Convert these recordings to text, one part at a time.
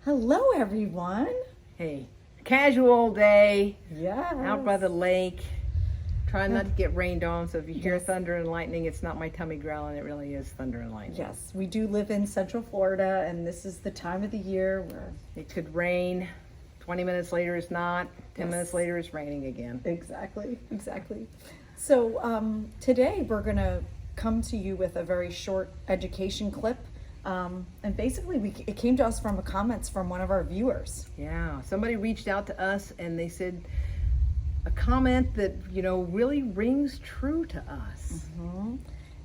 Hello, everyone. Hey, casual day Yes. out by the lake. Trying not to get rained on, so if you hear thunder and lightning, it's not my tummy growling, it really is thunder and lightning. Yes, we do live in Central Florida, and this is the time of the year where... It could rain, 20 minutes later it's not, 10 Yes. minutes later it's raining again. Exactly. So today we're going to come to you with a very short education clip. And basically, it came to us from comments from one of our viewers. Yeah, somebody reached out to us and they said a comment that, really rings true to us. Mm-hmm.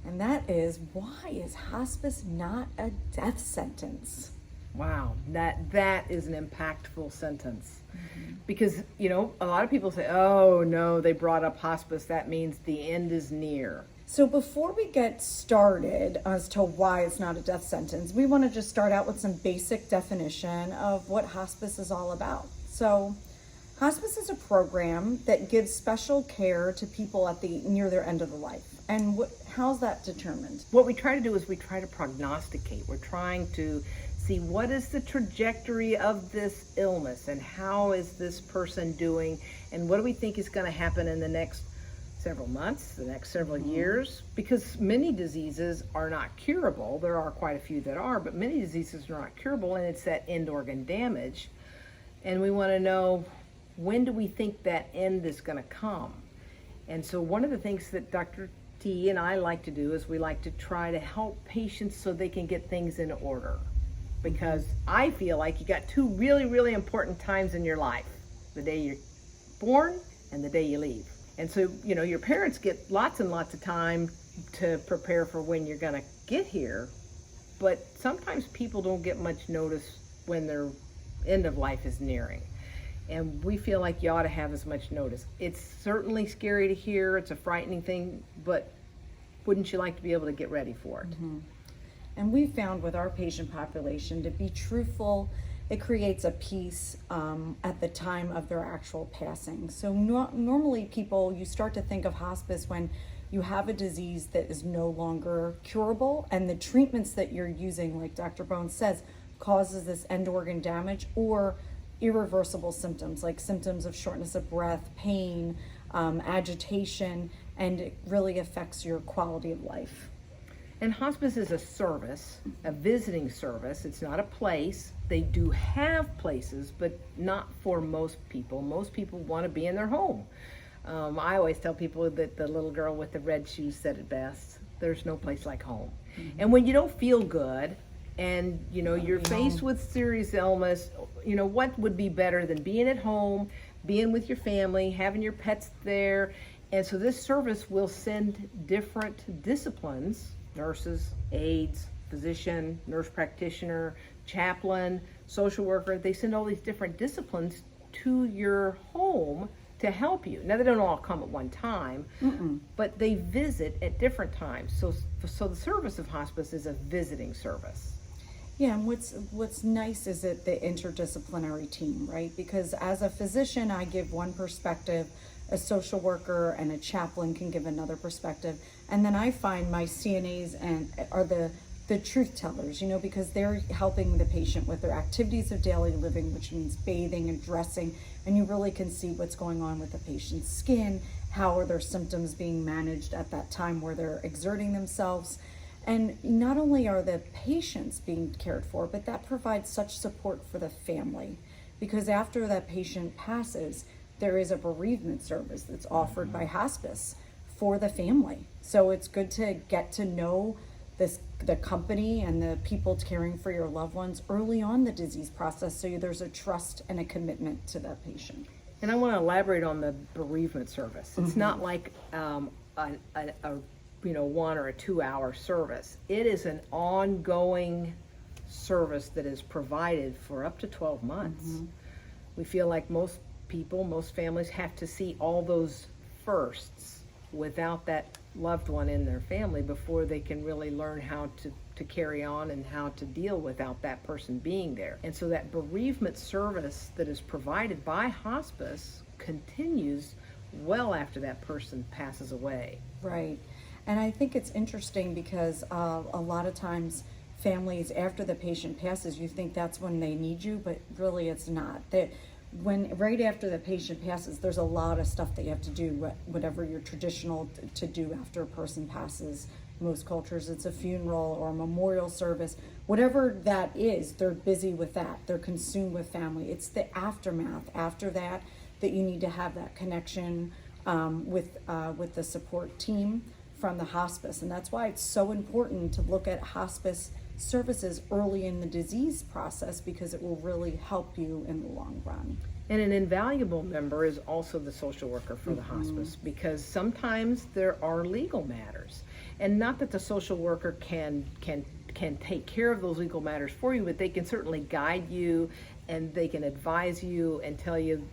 And that is, why is hospice not a death sentence? Wow, that is an impactful sentence. Mm-hmm. Because, a lot of people say, oh no, they brought up hospice, that means the end is near. So before we get started as to why it's not a death sentence, we want to just start out with some basic definition of what hospice is all about. So hospice is a program that gives special care to people near their end of the life. And how's that determined? What we try to do is we try to prognosticate. We're trying to see what is the trajectory of this illness and how is this person doing and what do we think is going to happen in the next several months, the next several years, because many diseases are not curable. There are quite a few that are, but many diseases are not curable, and it's that end organ damage. And we want to know, when do we think that end is going to come? And so one of the things that Dr. T and I like to do is we like to try to help patients so they can get things in order. Because I feel like you got two really, really important times in your life: the day you're born and the day you leave. And so, your parents get lots and lots of time to prepare for when you're going to get here, but sometimes people don't get much notice when their end of life is nearing. And we feel like you ought to have as much notice. It's certainly scary to hear, it's a frightening thing, but wouldn't you like to be able to get ready for it? Mm-hmm. And we found with our patient population, to be truthful, it creates a peace at the time of their actual passing. So normally you start to think of hospice when you have a disease that is no longer curable, and the treatments that you're using, like Dr. Bones says, causes this end organ damage or irreversible symptoms, like symptoms of shortness of breath, pain, agitation, and it really affects your quality of life. And hospice is a service, a visiting service. It's not a place. They do have places, but not for most people. Most people want to be in their home. I always tell people that the little girl with the red shoes said it best. There's no place like home. Mm-hmm. And when you don't feel good and, you're faced with serious illness, what would be better than being at home, being with your family, having your pets there? And so this service will send different disciplines: nurses, aides, physician, nurse practitioner, chaplain, social worker. They send all these different disciplines to your home to help you. Now, they don't all come at one time, but they visit at different times. So the service of hospice is a visiting service. Yeah, and what's nice is that the interdisciplinary team, right? Because as a physician, I give one perspective, a social worker and a chaplain can give another perspective. And then I find my CNAs are the truth tellers, because they're helping the patient with their activities of daily living, which means bathing and dressing. And you really can see what's going on with the patient's skin, how are their symptoms being managed at that time where they're exerting themselves. And not only are the patients being cared for, but that provides such support for the family. Because after that patient passes, there is a bereavement service that's offered by hospice for the family. So it's good to get to know the company and the people caring for your loved ones early on the disease process, so there's a trust and a commitment to that patient. And I want to elaborate on the bereavement service. It's not like a 1 or a 2 hour service. It is an ongoing service that is provided for up to 12 months. We feel like most families have to see all those firsts without that loved one in their family before they can really learn how to carry on and how to deal without that person being there. And so that bereavement service that is provided by hospice continues well after that person passes away. Right. And I think it's interesting because a lot of times families after the patient passes, you think that's when they need you, but really it's not. That when right after the patient passes, there's a lot of stuff that you have to do, whatever you're traditional to do after a person passes. Most cultures, it's a funeral or a memorial service. Whatever that is, they're busy with that. They're consumed with family. It's the aftermath after that that you need to have that connection with the support team from the hospice. And that's why it's so important to look at hospice services early in the disease process, because it will really help you in the long run. And an invaluable member is also the social worker for the hospice, because sometimes there are legal matters. And not that the social worker can take care of those legal matters for you, but they can certainly guide you, and they can advise you and tell you,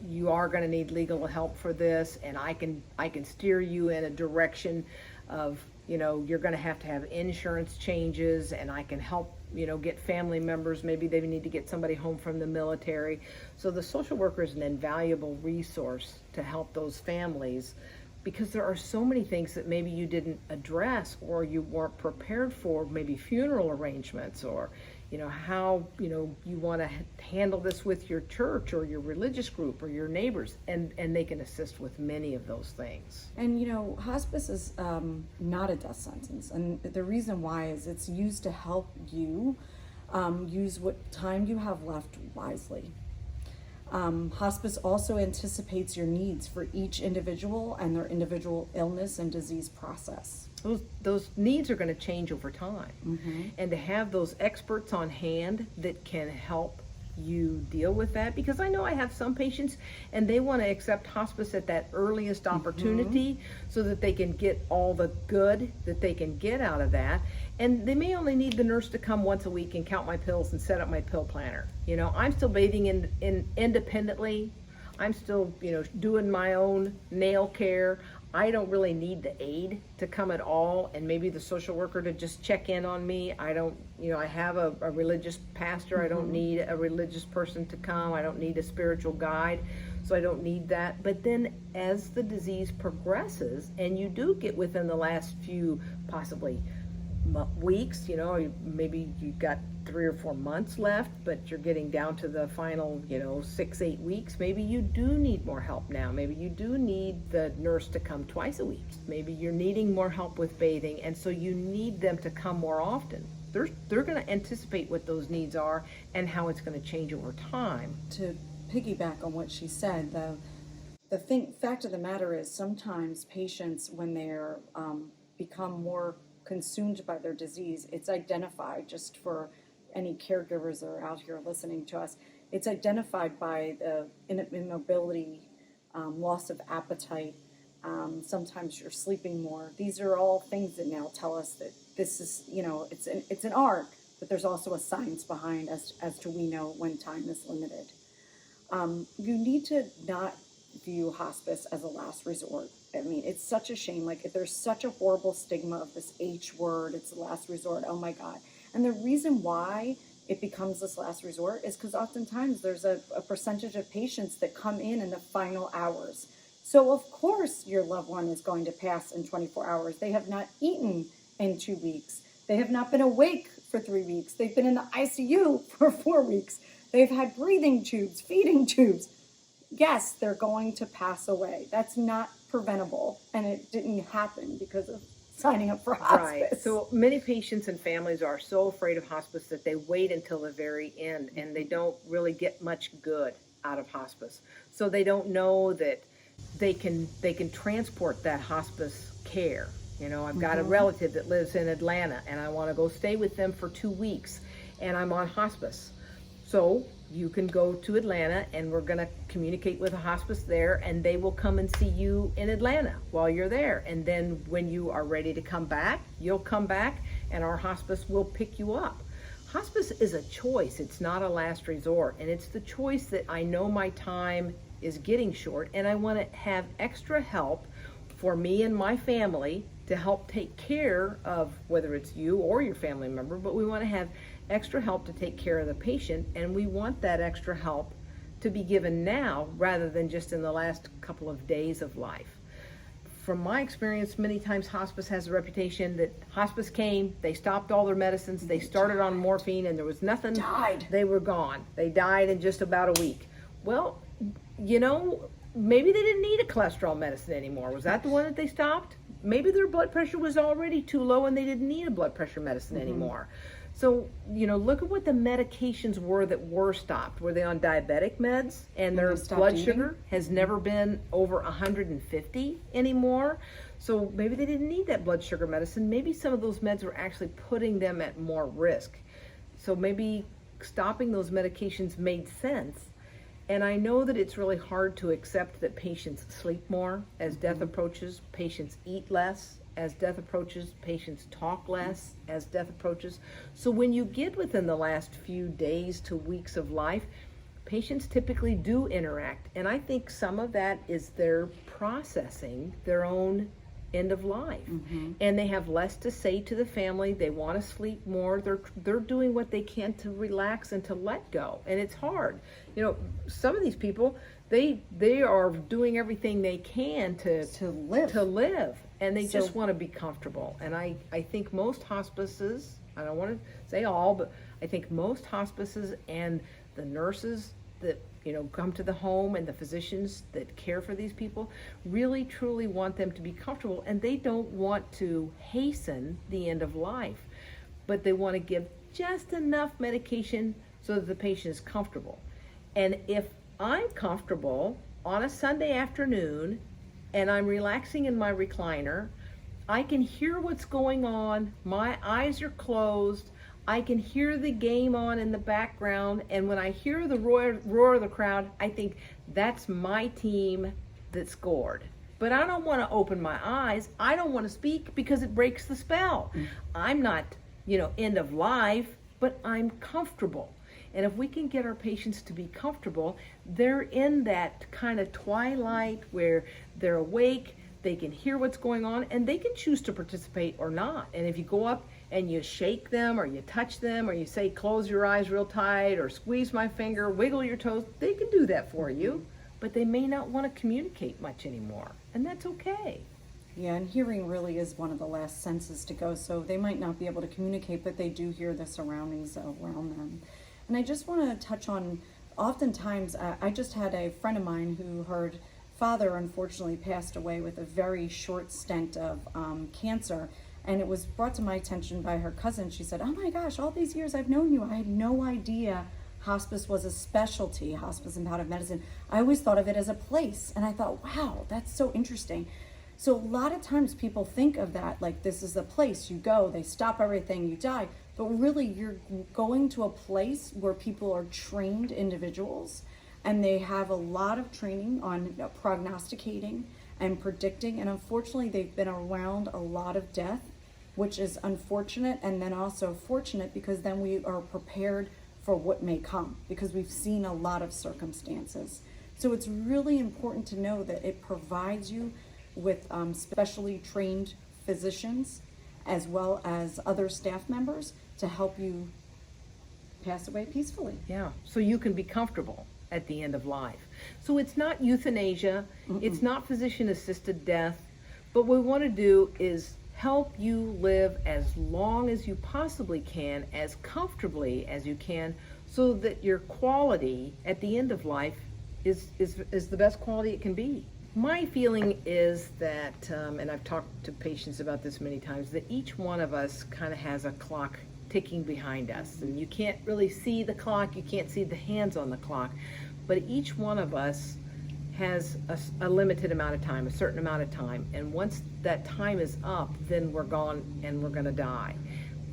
you are going to need legal help for this, and I can steer you in a direction of, you're going to have insurance changes, and I can help, get family members. Maybe they need to get somebody home from the military. So the social worker is an invaluable resource to help those families, because there are so many things that maybe you didn't address or you weren't prepared for, maybe funeral arrangements, or how you want to handle this with your church or your religious group or your neighbors, and they can assist with many of those things. And hospice is not a death sentence, and the reason why is it's used to help you use what time you have left wisely. Hospice also anticipates your needs for each individual and their individual illness and disease process. Those needs are going to change over time. Mm-hmm. And to have those experts on hand that can help you deal with that, because I know I have some patients and they want to accept hospice at that earliest opportunity, so that they can get all the good that they can get out of that. And they may only need the nurse to come once a week and count my pills and set up my pill planner. I'm still bathing in independently. I'm still, doing my own nail care. I don't really need the aide to come at all, and maybe the social worker to just check in on me. I don't, I have a religious pastor. I don't need a religious person to come. I don't need a spiritual guide, so I don't need that. But then as the disease progresses, and you do get within the last few, possibly weeks, maybe you've got 3 or 4 months left, but you're getting down to the final, 6-8 weeks. Maybe you do need more help now. Maybe you do need the nurse to come twice a week. Maybe you're needing more help with bathing, and so you need them to come more often. They're going to anticipate what those needs are and how it's going to change over time. To piggyback on what she said, the fact of the matter is, sometimes patients, when they're become more consumed by their disease, it's identified, just for any caregivers that are out here listening to us, it's identified by the immobility, loss of appetite, sometimes you're sleeping more. These are all things that now tell us that this is, it's an art, but there's also a science behind as to we know when time is limited. You need to not view hospice as a last resort. I mean, it's such a shame. Like, there's such a horrible stigma of this H word. It's the last resort. Oh my God. And the reason why it becomes this last resort is because oftentimes there's a percentage of patients that come in the final hours. So of course your loved one is going to pass in 24 hours. They have not eaten in 2 weeks. They have not been awake for 3 weeks. They've been in the ICU for 4 weeks. They've had breathing tubes, feeding tubes. Yes, they're going to pass away. That's not preventable, and it didn't happen because of signing up for hospice. Right. So many patients and families are so afraid of hospice that they wait until the very end, and they don't really get much good out of hospice. So they don't know that they can transport that hospice care. I've got a relative that lives in Atlanta, and I want to go stay with them for 2 weeks, and I'm on hospice. So you can go to Atlanta, and we're going to communicate with a hospice there, and they will come and see you in Atlanta while you're there. And then when you are ready to come back, you'll come back, and our hospice will pick you up. Hospice is a choice. It's not a last resort. And it's the choice that I know my time is getting short, and I want to have extra help for me and my family to help take care of, whether it's you or your family member, but we want to have extra help to take care of the patient, and we want that extra help to be given now rather than just in the last couple of days of life. from my experience, many times hospice has a reputation that hospice came, they stopped all their medicines, they started on morphine, and there was nothing. Died. They were gone. They died in just about a week. Well, maybe they didn't need a cholesterol medicine anymore. Was that the one that they stopped? Maybe their blood pressure was already too low and they didn't need a blood pressure medicine anymore. So, look at what the medications were that were stopped. Were they on diabetic meds and their blood sugar has never been over 150 anymore? So maybe they didn't need that blood sugar medicine. Maybe some of those meds were actually putting them at more risk. So maybe stopping those medications made sense. And I know that it's really hard to accept that patients sleep more as death approaches, patients eat less as death approaches, patients talk less as death approaches. So when you get within the last few days to weeks of life, patients typically do interact. And I think some of that is their processing their own end of life. And they have less to say to the family. They want to sleep more. They're doing what they can to relax and to let go. And it's hard. Some of these people, they are doing everything they can to live. And they just want to be comfortable. And I think most hospices, I don't want to say all, but I think most hospices and the nurses that come to the home and the physicians that care for these people really truly want them to be comfortable, and they don't want to hasten the end of life, but they want to give just enough medication so that the patient is comfortable. And if I'm comfortable on a Sunday afternoon and I'm relaxing in my recliner, I can hear what's going on, my eyes are closed, I can hear the game on in the background, and when I hear the roar of the crowd, I think that's my team that scored. But I don't want to open my eyes. I don't want to speak because it breaks the spell. I'm not, end of life, but I'm comfortable. And if we can get our patients to be comfortable, they're in that kind of twilight where they're awake, they can hear what's going on, and they can choose to participate or not. And if you go up and you shake them or you touch them or you say close your eyes real tight or squeeze my finger, wiggle your toes, they can do that for you, but they may not want to communicate much anymore, and that's okay. Yeah, and hearing really is one of the last senses to go, so they might not be able to communicate, but they do hear the surroundings around them. And I just want to touch on, oftentimes, I just had a friend of mine who her father unfortunately passed away with a very short stint of cancer. And it was brought to my attention by her cousin. She said, "Oh my gosh, all these years I've known you, I had no idea hospice was a specialty, hospice and palliative medicine. I always thought of it as a place." And I thought, wow, that's so interesting. So a lot of times people think of that like this is a place, you go, they stop everything, you die. But really you're going to a place where people are trained individuals and they have a lot of training on prognosticating and predicting. And unfortunately, they've been around a lot of death, which is unfortunate, and then also fortunate because then we are prepared for what may come because we've seen a lot of circumstances. So it's really important to know that it provides you with specially trained physicians as well as other staff members to help you pass away peacefully. Yeah, so you can be comfortable at the end of life. So it's not euthanasia, it's not physician-assisted death, but what we want to do is help you live as long as you possibly can, as comfortably as you can, so that your quality at the end of life is the best quality it can be. My feeling is that, and I've talked to patients about this many times, that each one of us kind of has a clock ticking behind us, and you can't really see the clock, you can't see the hands on the clock, but each one of us has a limited amount of time, a certain amount of time, and once that time is up, then we're gone and we're going to die.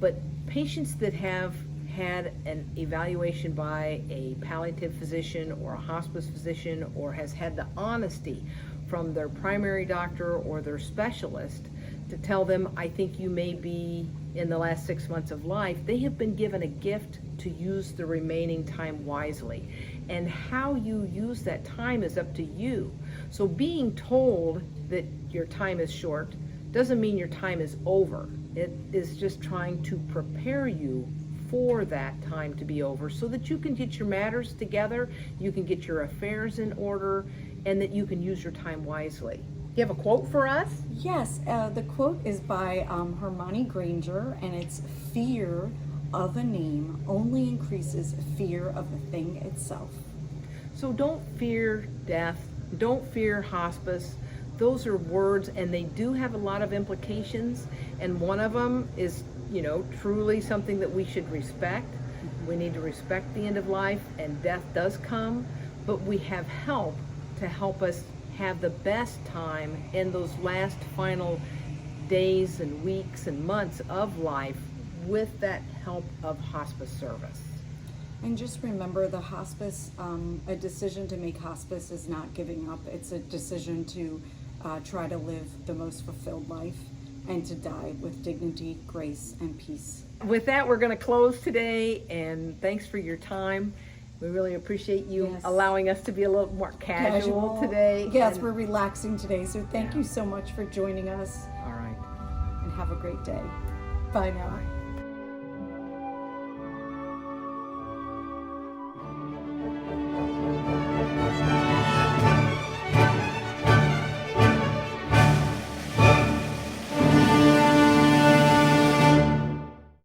But patients that have had an evaluation by a palliative physician or a hospice physician or has had the honesty from their primary doctor or their specialist to tell them, I think you may be in the last 6 months of life, they have been given a gift to use the remaining time wisely. And how you use that time is up to you. So being told that your time is short doesn't mean your time is over. It is just trying to prepare you for that time to be over so that you can get your matters together, you can get your affairs in order, and that you can use your time wisely. You have a quote for us? Yes, the quote is by Hermione Granger, and it's fear of a name only increases fear of the thing itself. So don't fear death, don't fear hospice. Those are words, and they do have a lot of implications, and one of them is, truly something that we should respect. We need to respect the end of life, and death does come, but we have help to help us have the best time in those last final days and weeks and months of life with that help of hospice service. And just remember, the hospice, a decision to make hospice is not giving up. It's a decision to try to live the most fulfilled life and to die with dignity, grace, and peace. With that, we're going to close today, and thanks for your time. We really appreciate you allowing us to be a little more casual today. Yes, we're relaxing today, so thank you so much for joining us. All right. And have a great day. Bye now. Bye.